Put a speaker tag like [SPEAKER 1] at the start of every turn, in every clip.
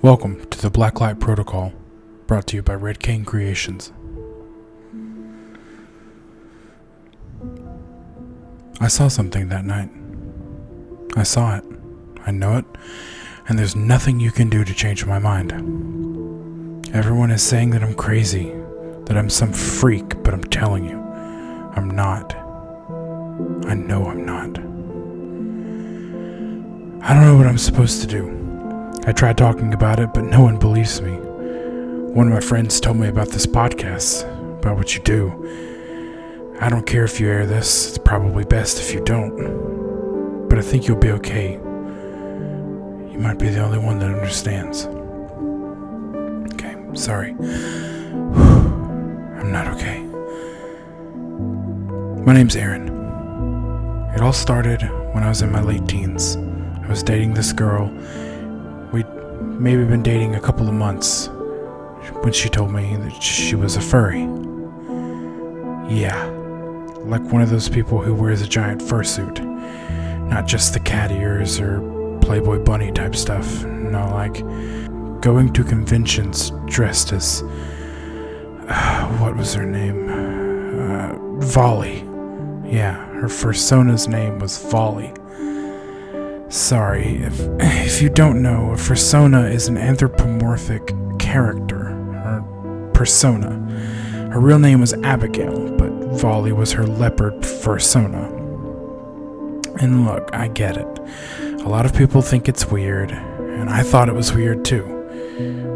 [SPEAKER 1] Welcome to the Blacklight Protocol, brought to you by Red King Creations. I saw something that night. I saw it. I know it, and there's nothing you can do to change my mind. Everyone is saying that I'm crazy, that I'm some freak, but I'm telling you, I'm not. I know I'm not. I don't know what I'm supposed to do. I tried talking about it, but no one believes me. One of my friends told me about this podcast, about what you do. I don't care if you air this, it's probably best if you don't. But I think you'll be okay. You might be the only one that understands. Okay, sorry. I'm not okay. My name's Aaron. It all started when I was in my late teens. I was dating this girl. We'd maybe been dating a couple of months when she told me that she was a furry. Yeah, like one of those people who wears a giant fursuit. Not just the cat ears or Playboy bunny type stuff. No, like going to conventions dressed as... what was her name? Volley. Yeah, her persona's name was Volley. Sorry, if you don't know, a fursona is an anthropomorphic character, or persona. Her real name was Abigail, but Volley was her leopard fursona. And look, I get it. A lot of people think it's weird, and I thought it was weird too.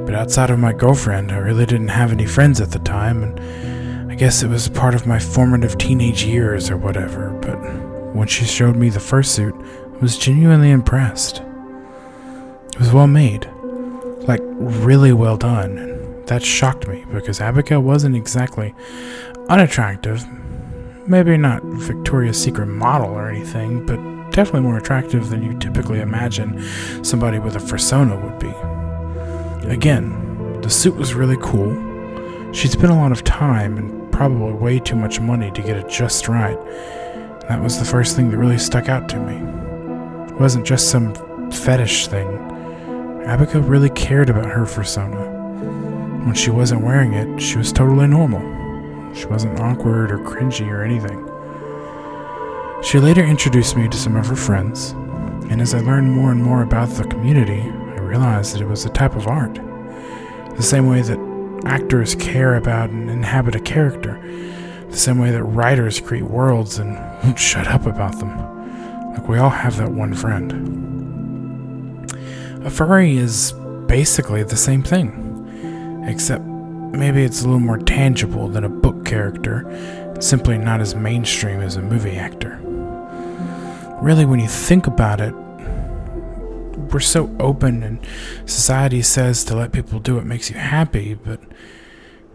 [SPEAKER 1] But outside of my girlfriend, I really didn't have any friends at the time, and I guess it was part of my formative teenage years or whatever, but when she showed me the fursuit, I was genuinely impressed. It was well made. Like, really well done. And that shocked me, because Abigail wasn't exactly unattractive. Maybe not Victoria's Secret model or anything, but definitely more attractive than you typically imagine somebody with a fursona would be. Again, the suit was really cool. She'd spent a lot of time and probably way too much money to get it just right. That was the first thing that really stuck out to me. It wasn't just some fetish thing. Abigail really cared about her fursona. When she wasn't wearing it, she was totally normal. She wasn't awkward or cringy or anything. She later introduced me to some of her friends, and as I learned more and more about the community, I realized that it was a type of art. The same way that actors care about and inhabit a character. The same way that writers create worlds and won't shut up about them. Like, we all have that one friend. A furry is basically the same thing, except maybe it's a little more tangible than a book character, simply not as mainstream as a movie actor. Really, when you think about it, we're so open, and society says to let people do what makes you happy, but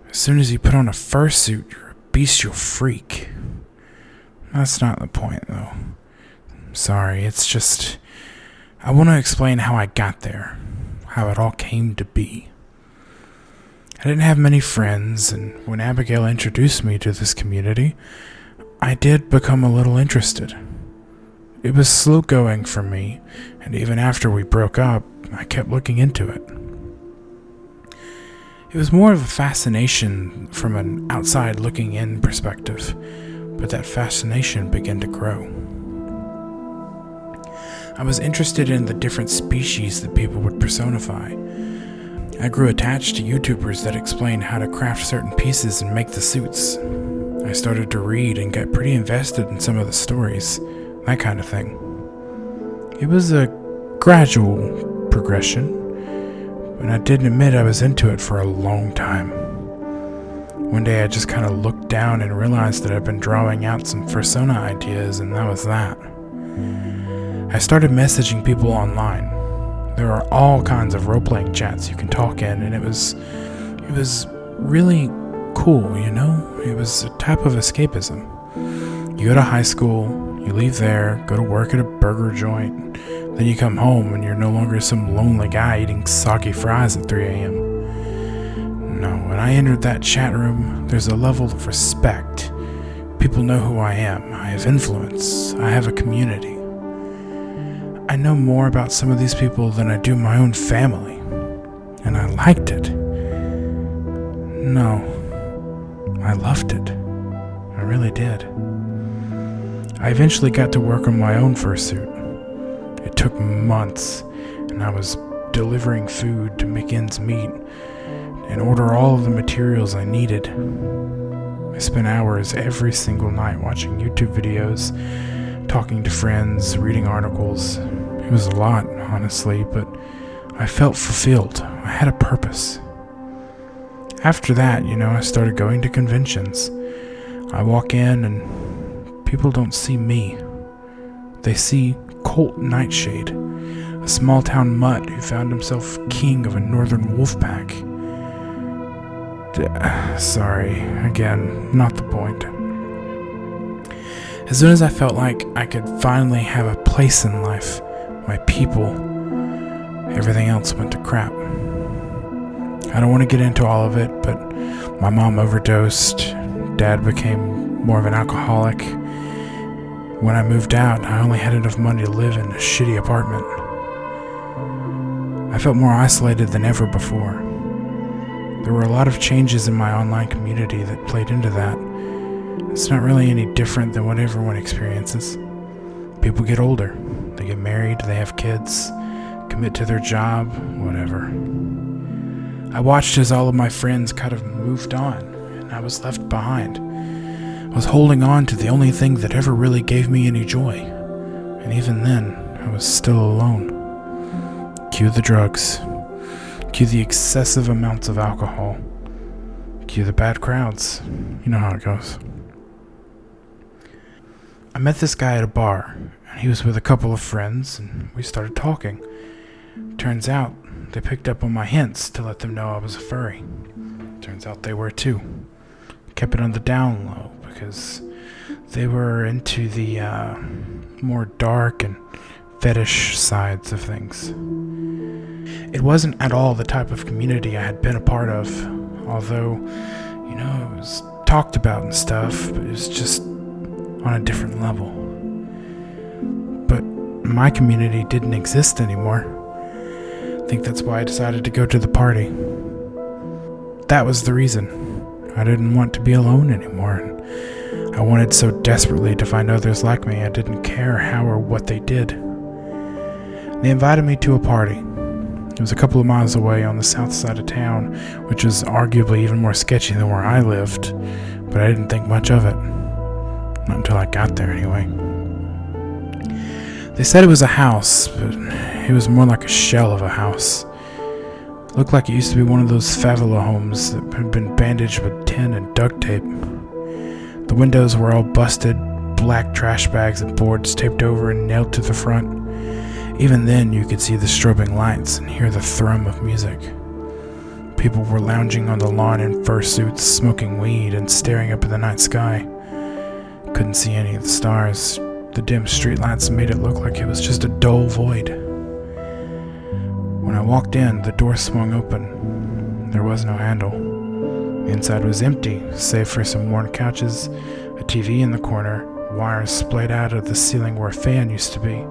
[SPEAKER 1] as soon as you put on a fursuit, you're a bestial freak. That's not the point, though. Sorry, it's just... I want to explain how I got there, how it all came to be. I didn't have many friends, and when Abigail introduced me to this community, I did become a little interested. It was slow going for me, and even after we broke up, I kept looking into it. It was more of a fascination from an outside looking in perspective, but that fascination began to grow. I was interested in the different species that people would personify. I grew attached to YouTubers that explained how to craft certain pieces and make the suits. I started to read and got pretty invested in some of the stories, that kind of thing. It was a gradual progression, and I didn't admit I was into it for a long time. One day I just kind of looked down and realized that I'd been drawing out some fursona ideas, and that was that. I started messaging people online. There are all kinds of role-playing chats you can talk in, and it was really cool, you know? It was a type of escapism. You go to high school, you leave there, go to work at a burger joint, then you come home and you're no longer some lonely guy eating soggy fries at 3 a.m. No, when I entered that chat room, there's a level of respect. People know who I am. I have influence. I have a community. I know more about some of these people than I do my own family. liked it. No, I loved it. I really did. I eventually got to work on my own fursuit. It took months, and I was delivering food to make ends meet and order all of the materials I needed. I spent hours every single night watching YouTube videos, talking to friends, reading articles. It was a lot, honestly, but I felt fulfilled. I had a purpose. After that, I started going to conventions. I walk in and people don't see me. They see Colt Nightshade, a small-town mutt who found himself king of a northern wolf pack. Sorry, again, not the point. As soon as I felt like I could finally have a place in life, my people, everything else went to crap. I don't want to get into all of it, but my mom overdosed, Dad became more of an alcoholic. When I moved out, I only had enough money to live in a shitty apartment. I felt more isolated than ever before. There were a lot of changes in my online community that played into that. It's not really any different than what everyone experiences. People get older, they get married, they have kids, commit to their job, whatever. I watched as all of my friends kind of moved on, and I was left behind. I was holding on to the only thing that ever really gave me any joy, and even then, I was still alone. Cue the drugs. Cue the excessive amounts of alcohol. Cue the bad crowds. You know how it goes. I met this guy at a bar, and he was with a couple of friends, and we started talking. Turns out, they picked up on my hints to let them know I was a furry. Turns out they were too. Kept it on the down low because they were into the more dark and fetish sides of things. It wasn't at all the type of community I had been a part of, although, it was talked about and stuff, but it was just on a different level. But my community didn't exist anymore. I think that's why I decided to go to the party. That was the reason. I didn't want to be alone anymore, and I wanted so desperately to find others like me. I didn't care how or what they did. They invited me to a party. It was a couple of miles away on the south side of town, which was arguably even more sketchy than where I lived, but I didn't think much of it. Not until I got there, anyway. They said it was a house, but it was more like a shell of a house. It looked like it used to be one of those favela homes that had been bandaged with tin and duct tape. The windows were all busted, black trash bags and boards taped over and nailed to the front. Even then, you could see the strobing lights and hear the thrum of music. People were lounging on the lawn in fursuits, smoking weed and staring up at the night sky. Couldn't see any of the stars. The dim streetlights made it look like it was just a dull void. When I walked in, the door swung open. There was no handle. The inside was empty, save for some worn couches, a TV in the corner, wires splayed out of the ceiling where a fan used to be.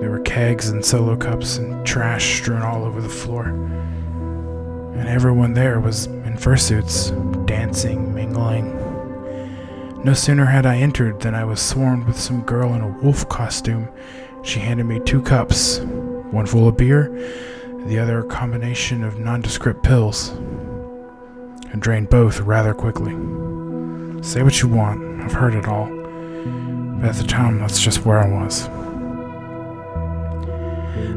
[SPEAKER 1] There were kegs and solo cups and trash strewn all over the floor. And everyone there was in fursuits, dancing, mingling. No sooner had I entered than I was swarmed with some girl in a wolf costume. She handed me 2 cups, one full of beer, the other a combination of nondescript pills. I drained both rather quickly. Say what you want, I've heard it all. But at the time, that's just where I was.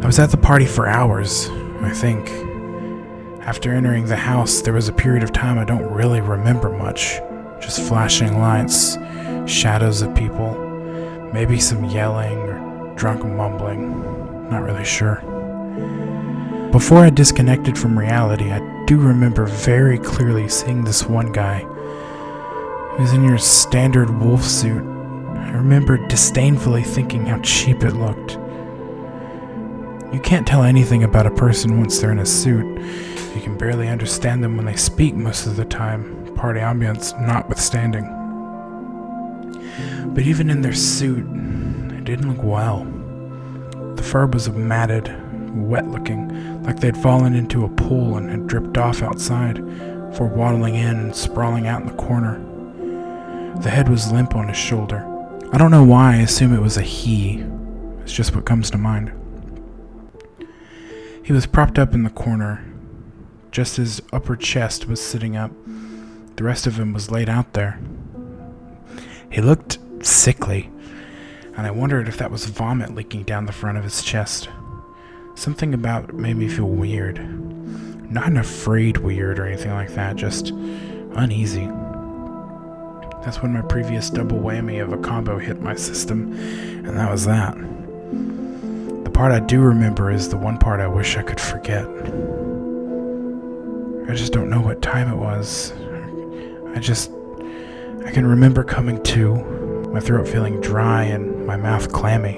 [SPEAKER 1] I was at the party for hours, I think. After entering the house, there was a period of time I don't really remember much. Just flashing lights, shadows of people, maybe some yelling or drunk mumbling, not really sure. Before I disconnected from reality, I do remember very clearly seeing this one guy. He was in your standard wolf suit. I remember disdainfully thinking how cheap it looked. You can't tell anything about a person once they're in a suit. You can barely understand them when they speak most of the time, party ambience notwithstanding. But even in their suit, they didn't look well. The fur was matted, wet looking, like they'd fallen into a pool and had dripped off outside before waddling in and sprawling out in the corner. The head was limp on his shoulder. I don't know why I assume it was a he. It's just what comes to mind. He was propped up in the corner. Just his upper chest was sitting up. The rest of him was laid out there. He looked sickly, and I wondered if that was vomit leaking down the front of his chest. Something about it made me feel weird. Not an afraid weird or anything like that, just uneasy. That's when my previous double whammy of a combo hit my system, and that was that. The part I do remember is the one part I wish I could forget. I just don't know what time it was. I can remember coming to, my throat feeling dry and my mouth clammy.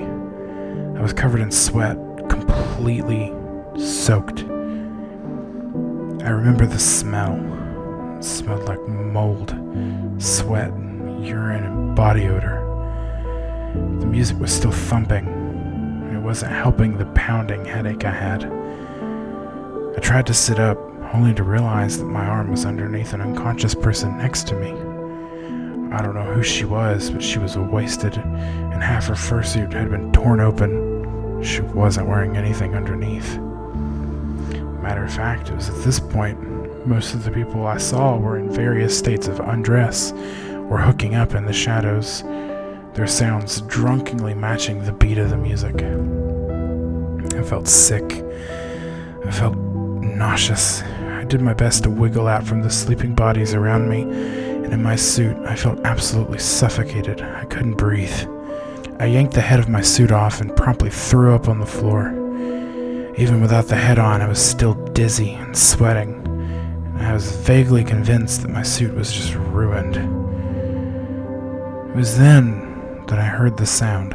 [SPEAKER 1] I was covered in sweat, completely soaked. I remember the smell. It smelled like mold, sweat, urine, and body odor. The music was still thumping, and it wasn't helping the pounding headache I had. I tried to sit up, only to realize that my arm was underneath an unconscious person next to me. I don't know who she was, but she was wasted, and half her fursuit had been torn open. She wasn't wearing anything underneath. Matter of fact, it was at this point most of the people I saw were in various states of undress or hooking up in the shadows, their sounds drunkenly matching the beat of the music. I felt sick. I felt nauseous. I did my best to wiggle out from the sleeping bodies around me, and in my suit, I felt absolutely suffocated. I couldn't breathe. I yanked the head of my suit off and promptly threw up on the floor. Even without the head on, I was still dizzy and sweating, and I was vaguely convinced that my suit was just ruined. It was then that I heard the sound.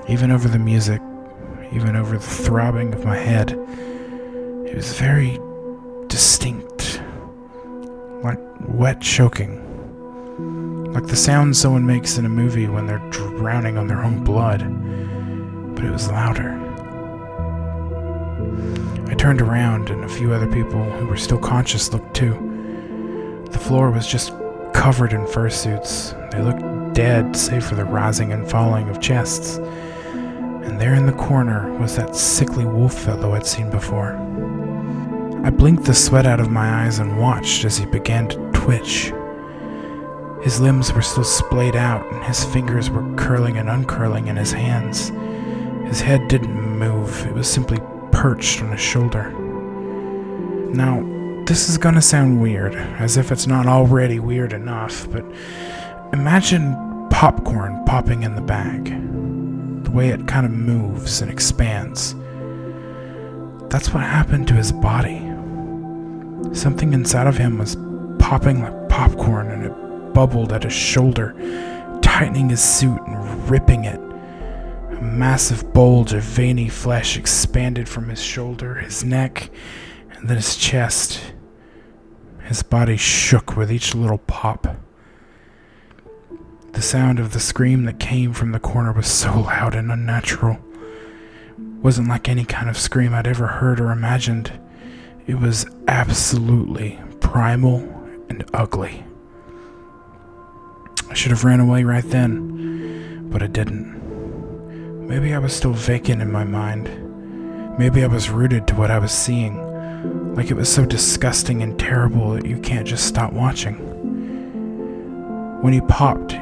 [SPEAKER 1] Even over the music, even over the throbbing of my head, it was very distinct, like wet choking, like the sound someone makes in a movie when they're drowning on their own blood, but it was louder. I turned around, and a few other people who were still conscious looked too. The floor was just covered in fursuits. They looked dead, save for the rising and falling of chests. And there in the corner was that sickly wolf fellow I'd seen before. I blinked the sweat out of my eyes and watched as he began to twitch. His limbs were still splayed out, and his fingers were curling and uncurling in his hands. His head didn't move. It was simply perched on his shoulder. Now, this is gonna sound weird, as if it's not already weird enough, but imagine popcorn popping in the bag. The way it kind of moves and expands. That's what happened to his body. Something inside of him was popping like popcorn, and it bubbled at his shoulder, tightening his suit and ripping it. A massive bulge of veiny flesh expanded from his shoulder, his neck, and then his chest. His body shook with each little pop. The sound of the scream that came from the corner was so loud and unnatural. It wasn't like any kind of scream I'd ever heard or imagined. It was absolutely primal and ugly. I should have ran away right then, but I didn't. Maybe I was still vacant in my mind. Maybe I was rooted to what I was seeing, like it was so disgusting and terrible that you can't just stop watching. When he popped,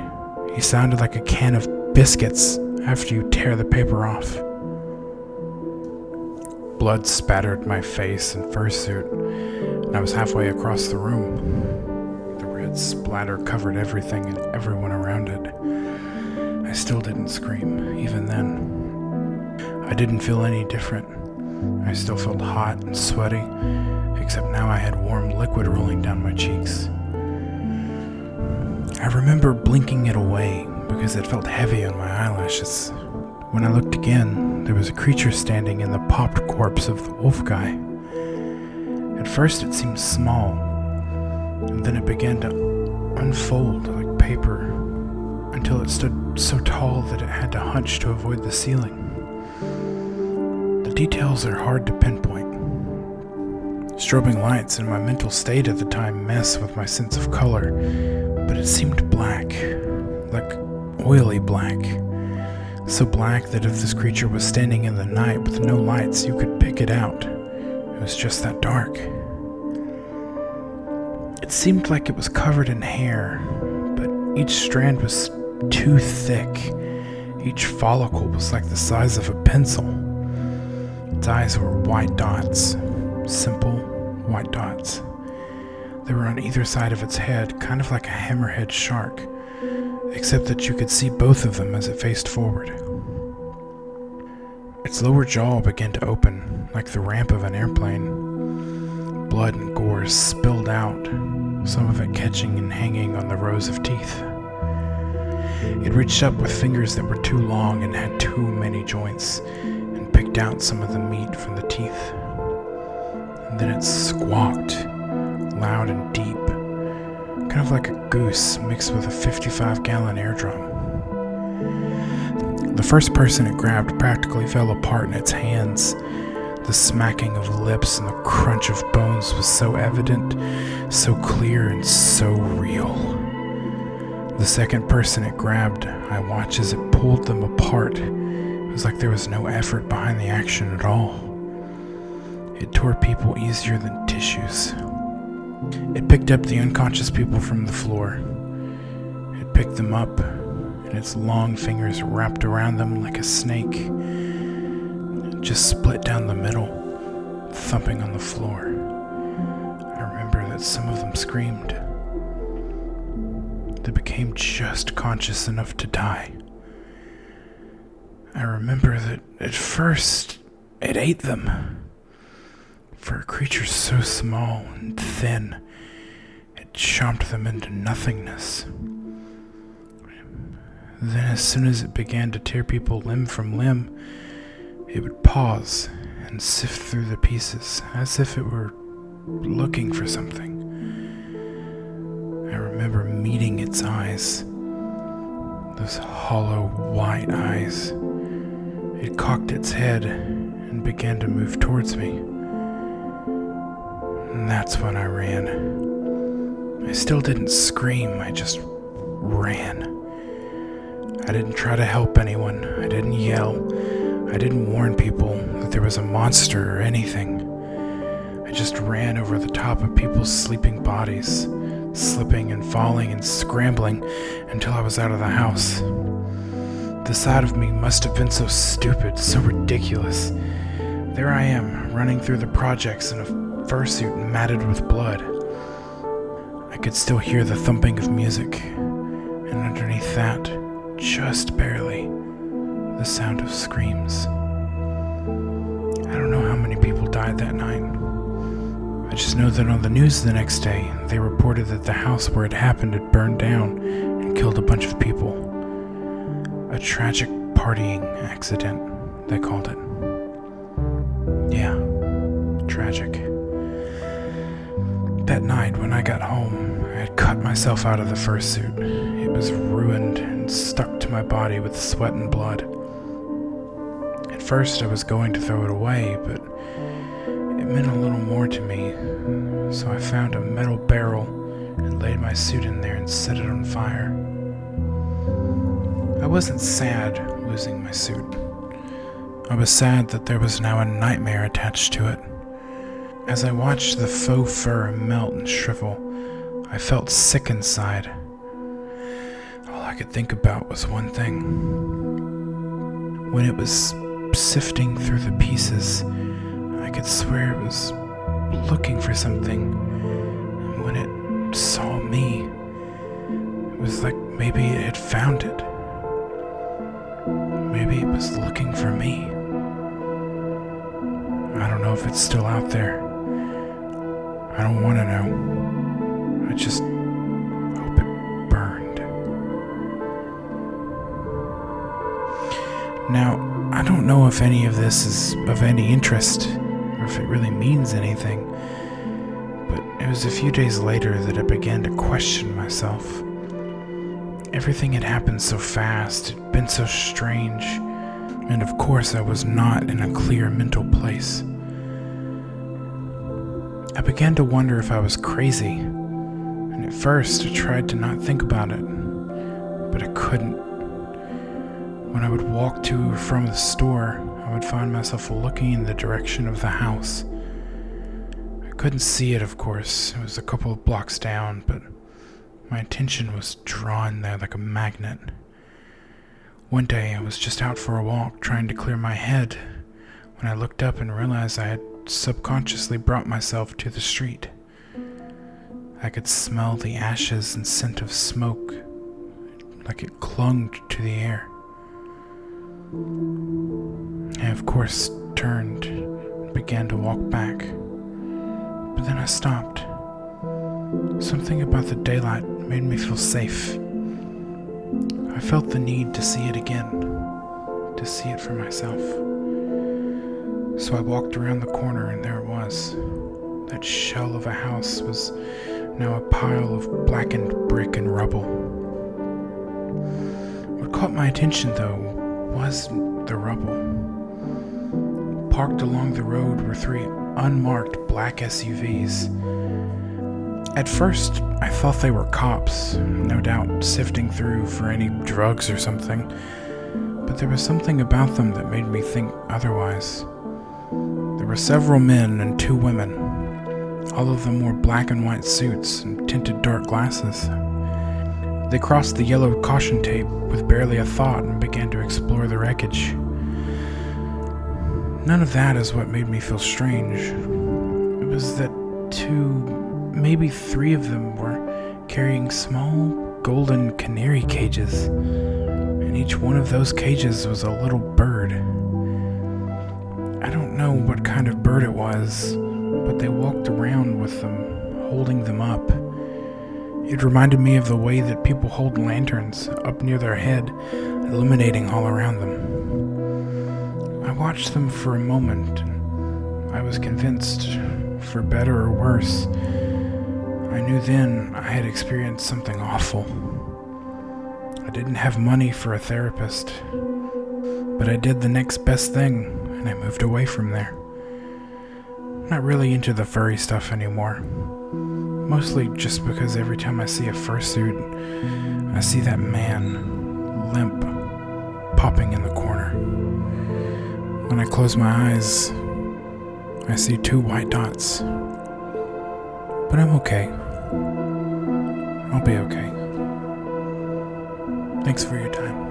[SPEAKER 1] he sounded like a can of biscuits after you tear the paper off. Blood spattered my face and fursuit, and I was halfway across the room. The red splatter covered everything and everyone around it. I still didn't scream, even then. I didn't feel any different. I still felt hot and sweaty, except now I had warm liquid rolling down my cheeks. I remember blinking it away because it felt heavy on my eyelashes. When I looked again, there was a creature standing in the popped corpse of the wolf guy. At first it seemed small, and then it began to unfold like paper until it stood so tall that it had to hunch to avoid the ceiling. The The details are hard to pinpoint. Strobing lights and my mental state at the time mess with my sense of color, but it seemed black, like oily black. So black that if this creature was standing in the night with no lights, you could pick it out. It was just that dark. It seemed like it was covered in hair, but each strand was too thick. Each follicle was like the size of a pencil. Its eyes were white dots, simple white dots. They were on either side of its head, kind of like a hammerhead shark, except that you could see both of them as it faced forward. Its lower jaw began to open, like the ramp of an airplane. Blood and gore spilled out, some of it catching and hanging on the rows of teeth. It reached up with fingers that were too long and had too many joints, and picked out some of the meat from the teeth. And then it squawked, loud and deep, kind of like a goose mixed with a 55-gallon air drum. The first person it grabbed practically fell apart in its hands. The smacking of lips and the crunch of bones was so evident, so clear, and so real. The second person it grabbed, I watched as it pulled them apart. It was like there was no effort behind the action at all. It tore people easier than tissues. It picked up the unconscious people from the floor. It picked them up, and its long fingers wrapped around them like a snake. It just split down the middle, thumping on the floor. I remember that some of them screamed. They became just conscious enough to die. I remember that at first it ate them. For a creature so small and thin, it chomped them into nothingness. Then as soon as it began to tear people limb from limb, it would pause and sift through the pieces as if it were looking for something. I remember meeting its eyes, those hollow white eyes. It cocked its head and began to move towards me. And that's when I ran. I still didn't scream, I just ran. I didn't try to help anyone, I didn't yell, I didn't warn people that there was a monster or anything. I just ran over the top of people's sleeping bodies, slipping and falling and scrambling until I was out of the house. The side of me must have been so stupid, so ridiculous. There I am, running through the projects in a fursuit matted with blood. I could still hear the thumping of music, and underneath that, just barely, the sound of screams. I don't know how many people died that night. I just know that on the news the next day, they reported that the house where it happened had burned down and killed a bunch of people. A tragic partying accident, they called it. Yeah, tragic. That night when I got home, I had cut myself out of the fursuit. It was ruined and stuck to my body with sweat and blood. At first I was going to throw it away, but it meant a little more to me, so I found a metal barrel and laid my suit in there and set it on fire. I wasn't sad losing my suit. I was sad that there was now a nightmare attached to it. As I watched the faux fur melt and shrivel, I felt sick inside. All I could think about was one thing. When it was sifting through the pieces, I could swear it was looking for something. And when it saw me, it was like maybe it had found it. Maybe it was looking for me. I don't know if it's still out there. I don't want to know. I just hope it burned. Now, I don't know if any of this is of any interest, or if it really means anything, but it was a few days later that I began to question myself. Everything had happened so fast, it'd been so strange. And of course, I was not in a clear mental place. I began to wonder if I was crazy, and at first I tried to not think about it, but I couldn't. When I would walk to or from the store, I would find myself looking in the direction of the house. I couldn't see it, of course. It was a couple of blocks down, but my attention was drawn there like a magnet. One day, I was just out for a walk, trying to clear my head, when I looked up and realized I had subconsciously brought myself to the street. I could smell the ashes and scent of smoke, like it clung to the air. I, of course, turned and began to walk back, but then I stopped. Something about the daylight made me feel safe. I felt the need to see it again, to see it for myself. So I walked around the corner, and there it was. That shell of a house was now a pile of blackened brick and rubble. What caught my attention, though, was the rubble. Parked along the road were 3 unmarked black SUVs. At first, I thought they were cops, no doubt sifting through for any drugs or something, but there was something about them that made me think otherwise. There were several men and 2 women. All of them wore black and white suits and tinted dark glasses. They crossed the yellow caution tape with barely a thought and began to explore the wreckage. None of that is what made me feel strange. It was that 2, maybe 3 of them were carrying small golden canary cages, and each one of those cages was a little bird. I don't know what kind of bird it was, but they walked around with them, holding them up. It reminded me of the way that people hold lanterns up near their head, illuminating all around them. I watched them for a moment, and I was convinced, for better or worse, I knew then I had experienced something awful. I didn't have money for a therapist, but I did the next best thing, and I moved away from there. Not really into the furry stuff anymore. Mostly just because every time I see a fursuit, I see that man, limp, popping in the corner. When I close my eyes, I see 2 white dots. But I'm okay. I'll be okay. Thanks for your time.